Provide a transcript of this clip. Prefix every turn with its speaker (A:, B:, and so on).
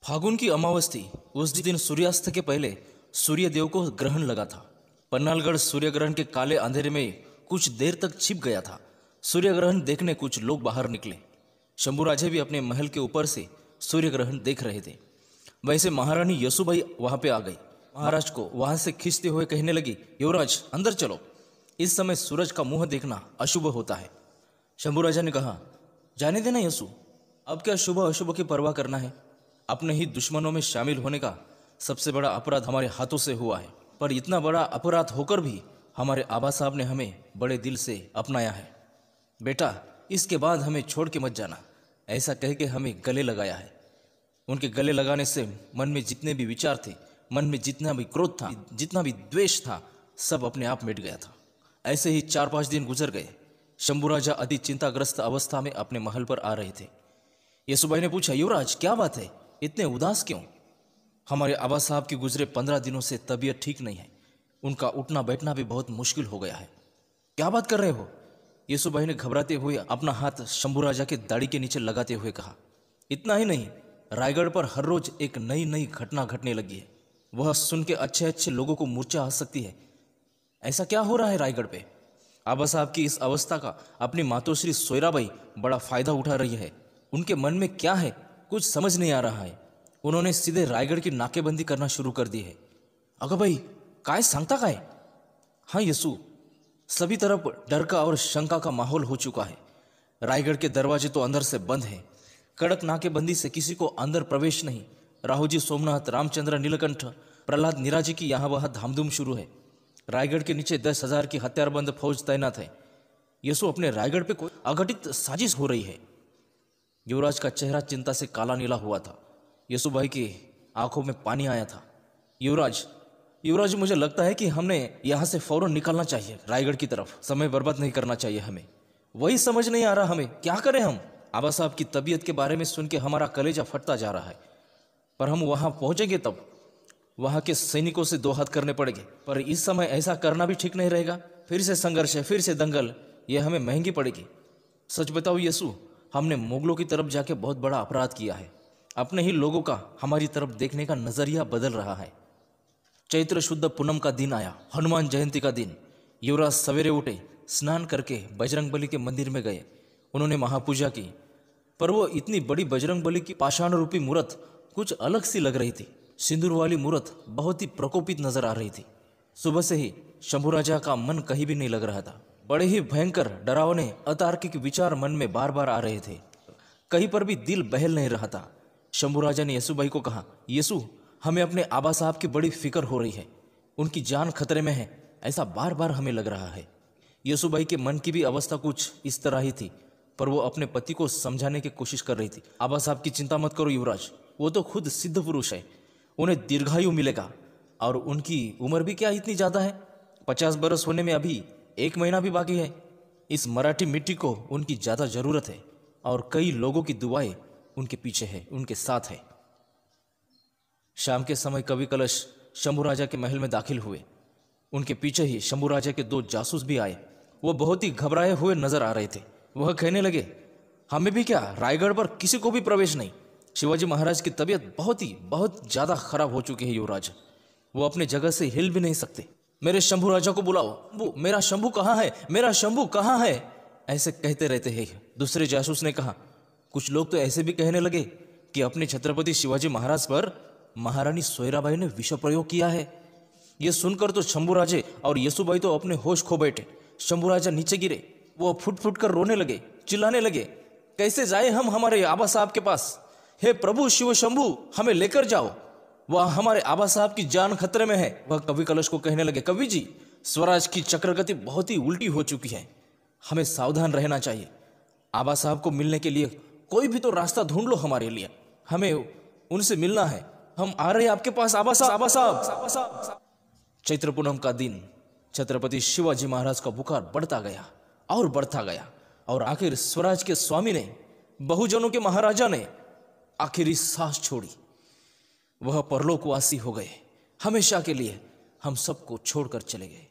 A: फागुन की अमावस थी। उस दिन सूर्यास्त के पहले सूर्य देव को ग्रहण लगा था। पन्नालगढ़ सूर्य ग्रहण के काले अंधेरे में कुछ देर तक छिप गया था। सूर्य ग्रहण देखने कुछ लोग बाहर निकले। शंभूराजे भी अपने महल के ऊपर से सूर्य ग्रहण देख रहे थे। वैसे महारानी यसुबाई वहां पे आ गई। महाराज को वहां से खींचते हुए कहने लगी, युवराज अंदर चलो, इस समय सूरज का मुंह देखना अशुभ होता है। शंभूराजा ने कहा, जाने देना यसु, अब क्या शुभ अशुभ की परवाह करना है। अपने ही दुश्मनों में शामिल होने का सबसे बड़ा अपराध हमारे हाथों से हुआ है, पर इतना बड़ा अपराध होकर भी हमारे आबा साहब ने हमें बड़े दिल से अपनाया है। बेटा, इसके बाद हमें छोड़ के मत जाना, ऐसा कह के हमें गले लगाया है। उनके गले लगाने से मन में जितने भी विचार थे, मन में जितना भी क्रोध था, जितना भी द्वेष था, सब अपने आप मिट गया था। ऐसे ही 4-5 दिन गुजर गए। शंभूराजा अति चिंताग्रस्त अवस्था में अपने महल पर आ रहे थे। यसुबाई ने पूछा, युवराज क्या बात है, इतने उदास क्यों? हमारे आबा साहब की गुजरे 15 दिनों से तबीयत ठीक नहीं है, उनका उठना बैठना भी बहुत मुश्किल हो गया है। क्या बात कर रहे हो? यसुबाई ने घबराते हुए अपना हाथ शंभूराजा के दाढ़ी के नीचे लगाते हुए कहा। इतना ही नहीं, रायगढ़ पर हर रोज एक नई नई घटना घटने लगी है। वह सुन के अच्छे अच्छे लोगों को मूर्छा आ सकती है। ऐसा क्या हो रहा है रायगढ़ पे? आबा साहब की इस अवस्था का अपनी मातोश्री सोयराबाई बड़ा फायदा उठा रही है। उनके मन में क्या है कुछ समझ नहीं आ रहा है। उन्होंने सीधे रायगढ़ की नाकेबंदी करना शुरू कर दी है। अगं भाई, काय सांगता काय? हाँ यसु, सभी तरफ डर का और शंका का माहौल हो चुका है। रायगढ़ के दरवाजे तो अंदर से बंद हैं। कड़क नाकेबंदी से किसी को अंदर प्रवेश नहीं। राहुजी सोमनाथ, रामचंद्र नीलकंठ, प्रहलाद निराजी की यहाँ वहाँ धामधूम शुरू है। रायगढ़ के नीचे 10,000 की हथियारबंद फौज तैनात है। यसु, अपने रायगढ़ पे कोई अघटित साजिश हो रही है। युवराज का चेहरा चिंता से काला नीला हुआ था। यसुबाई की आंखों में पानी आया था। युवराज, मुझे लगता है कि हमने यहाँ से फौरन निकलना चाहिए रायगढ़ की तरफ। समय बर्बाद नहीं करना चाहिए हमें। वही समझ नहीं आ रहा हमें क्या करें हम। आबा साहब की तबीयत के बारे में सुन के हमारा कलेजा फटता जा रहा है, पर हम वहां पहुंचेंगे तब वहां के सैनिकों से 2 हाथ करने पड़ेंगे। पर इस समय ऐसा करना भी ठीक नहीं रहेगा। फिर से संघर्ष है, फिर से दंगल, यह हमें महंगी पड़ेगी। सच बताओ यसु, हमने मुगलों की तरफ जाके बहुत बड़ा अपराध किया है। अपने ही लोगों का हमारी तरफ देखने का नजरिया बदल रहा है। चैत्र शुद्ध पूनम का दिन आया, हनुमान जयंती का दिन। युवराज सवेरे उठे, स्नान करके बजरंगबली के मंदिर में गए। उन्होंने महापूजा की, पर वो इतनी बड़ी बजरंगबली की पाषाण रूपी मूर्त कुछ अलग सी लग रही थी। सिंदूर वाली मूर्त बहुत ही प्रकोपित नजर आ रही थी। सुबह से ही शंभूराजा का मन कहीं भी नहीं लग रहा था। बड़े ही भयंकर, डरावने, अतार्किक विचार मन में बार बार आ रहे थे। कहीं पर भी दिल बहल नहीं रहा था। शंभूराजा ने यसुबाई को कहा, यसु, हमें अपने आबा साहब की बड़ी फिक्र हो रही है। उनकी जान खतरे में है, ऐसा बार बार हमें लग रहा है। यसुबाई के मन की भी अवस्था कुछ इस तरह ही थी, पर वो अपने पति को समझाने की कोशिश कर रही थी। आबा साहब की चिंता मत करो युवराज, वो तो खुद सिद्ध पुरुष है, उन्हें दीर्घायु मिलेगा। और उनकी उम्र भी क्या इतनी ज्यादा है, 50 बरस होने में अभी 1 महीना भी बाकी है। इस मराठी मिट्टी को उनकी ज्यादा जरूरत है, और कई लोगों की दुआएं उनके पीछे है, उनके साथ है। शाम के समय कवि कलश शंभूराजा के महल में दाखिल हुए। उनके पीछे ही शंभूराजा के 2 जासूस भी आए। वो बहुत ही घबराए हुए नजर आ रहे थे। वह कहने लगे, हमें भी क्या, रायगढ़ पर किसी को भी प्रवेश नहीं। शिवाजी महाराज की तबीयत बहुत ज्यादा खराब हो चुकी है युवराज, वो अपने जगह से हिल भी नहीं सकते। मेरे शंभू राजा को बुलाओ। मेरा शंभू कहाँ है, मेरा शंभू कहाँ है, ऐसे कहते रहते हैं। दूसरे जासूस ने कहा, कुछ लोग तो ऐसे भी कहने लगे कि अपने छत्रपति शिवाजी महाराज पर महारानी सोयराबाई ने विष प्रयोग किया है। यह सुनकर तो शंभूराजे और यसुबाई तो अपने होश खो बैठे। शंभूराजा नीचे गिरे, वो फुट फुट कर रोने लगे, चिल्लाने लगे, कैसे जाए हम हमारे आबा साहब के पास। हे प्रभु शिव शंभू, हमें लेकर जाओ, वह हमारे आबा साहब की जान खतरे में है। वह कवि कलश को कहने लगे, कवि जी, स्वराज की चक्रगति बहुत ही उल्टी हो चुकी है, हमें सावधान रहना चाहिए। आबा साहब को मिलने के लिए कोई भी तो रास्ता ढूंढ लो हमारे लिए, हमें उनसे मिलना है। हम आ रहे हैं आपके पास आबा साहब, आबा साहब। चैत्र पूनम का दिन छत्रपति शिवाजी महाराज का बुखार बढ़ता गया और बढ़ता गया, और आखिर स्वराज के स्वामी ने, बहुजनों के महाराजा ने आखिरी सांस छोड़ी। वह परलोकवासी हो गए, हमेशा के लिए हम सबको छोड़कर चले गए।